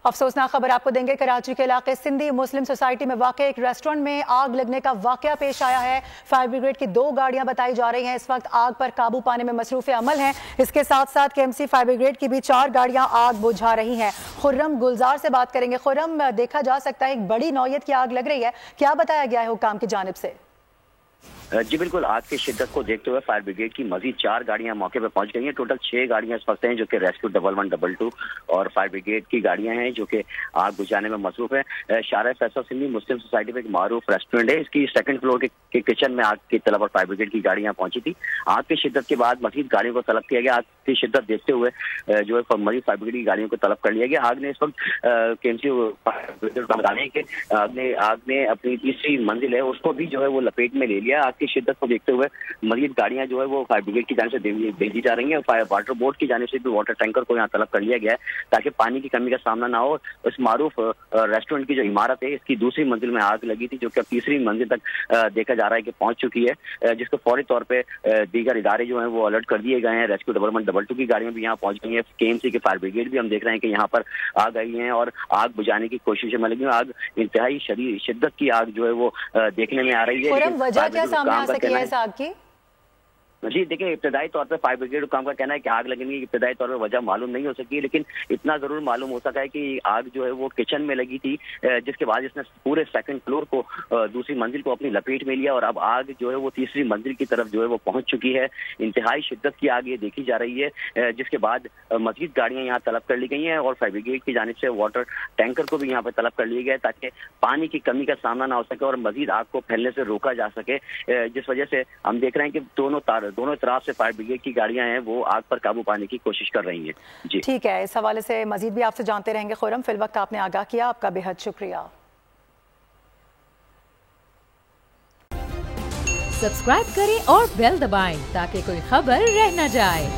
افسوسناک خبر آپ کو دیں گے، کراچی کے علاقے سندھی مسلم سوسائٹی میں واقع ایک ریسٹورنٹ میں آگ لگنے کا واقعہ پیش آیا ہے۔ فائر بریگیڈ کی 2 گاڑیاں بتائی جا رہی ہیں اس وقت آگ پر قابو پانے میں مصروف عمل ہیں۔ اس کے ساتھ ساتھ KMC فائر بریگیڈ کی بھی 4 گاڑیاں آگ بجھا رہی ہیں۔ خرم گلزار سے بات کریں گے۔ خرم، دیکھا جا سکتا ہے ایک بڑی نوعیت کی آگ لگ رہی ہے، کیا بتایا گیا ہے حکام کی جانب سے؟ جی بالکل، آگ کی شدت کو دیکھتے ہوئے فائر بریگیڈ کی مزید 4 گاڑیاں موقع پہ پہنچ گئی ہیں۔ ٹوٹل 6 گاڑیاں اس وقت ہیں جو کہ ریسکیو 1122 اور فائر بریگیڈ کی گاڑیاں ہیں جو کہ آگ بجھانے میں مصروف ہیں۔ شارع فیصل سندھی مسلم سوسائٹی میں ایک معروف ریسٹورینٹ ہے، اس کی 2nd فلور کے کچن میں آگ کی طلب اور فائر بریگیڈ کی گاڑیاں پہنچی تھی۔ آگ کی شدت کے بعد مزید گاڑیوں کو طلب کیا گیا۔ آگ کی شدت دیکھتے ہوئے جو ہے مزید فائر بریگیڈ کی گاڑیوں کو طلب کر لیا گیا۔ آگ نے اس وقت KMC بتانے کہ آگ نے اپنی تیسری منزل ہے اس کو بھی جو ہے وہ لپیٹ میں لے لیا۔ آگ کی شدت کو دیکھتے ہوئے مزید گاڑیاں جو ہے وہ فائر بریگیڈ کی جانب سے بھیجی جا رہی ہیں۔ واٹر بورڈ کی جانب سے بھی واٹر ٹینکر کو یہاں طلب کر لیا گیا ہے تاکہ پانی کی کمی کا سامنا نہ ہو۔ اس معروف ریسٹورینٹ کی جو عمارت ہے اس کی دوسری منزل میں آگ لگی تھی جو کہ اب تیسری منزل تک دیکھا جا رہا ہے کہ پہنچ چکی ہے، جس کو فوری طور پہ دیگر ادارے جو ہیں وہ الرٹ کر دیے گئے ہیں۔ ریسکیو 1122 کی گاڑیاں بھی یہاں پہنچ گئی ہیں۔ KMC کی فائر بریگیڈ بھی ہم دیکھ رہے ہیں کہ یہاں پر آگ آئی ہیں اور آگ بجھانے کی کوششیں میں لگی ہیں۔ آگ انتہائی شدت کی آگ جو ہے وہ دیکھنے میں آ رہی ہے۔ وجہ کیا سامنے آ سکی ہے اس آگ کی؟ جی دیکھیں، ابتدائی طور پہ فائر بریگیڈ حکام کا کہنا ہے کہ آگ لگنے کی ابتدائی طور پہ وجہ معلوم نہیں ہو سکی، لیکن اتنا ضرور معلوم ہو سکا ہے کہ آگ جو ہے وہ کچن میں لگی تھی، جس کے بعد اس نے پورے 2nd فلور کو دوسری منزل کو اپنی لپیٹ میں لیا اور اب آگ جو ہے وہ تیسری منزل کی طرف جو ہے وہ پہنچ چکی ہے۔ انتہائی شدت کی آگ یہ دیکھی جا رہی ہے، جس کے بعد مزید گاڑیاں یہاں طلب کر لی گئی ہیں اور فائر بریگیڈ کی جانب سے واٹر ٹینکر کو بھی یہاں پہ طلب کر لیا گیا ہے تاکہ پانی کی کمی کا سامنا نہ ہو سکے اور مزید آگ کو پھیلنے سے روکا جا سکے، جس وجہ سے ہم دیکھ رہے ہیں کہ دونوں طرف سے فائر بریگیڈ کی گاڑیاں ہیں وہ آگ پر قابو پانے کی کوشش کر رہی ہیں۔ جی ٹھیک ہے، اس حوالے سے مزید بھی آپ سے جانتے رہیں گے خرم۔ فی الوقت آپ نے آگاہ کیا، آپ کا بے حد شکریہ۔ سبسکرائب کریں اور بیل دبائیں تاکہ کوئی خبر رہ نہ جائے۔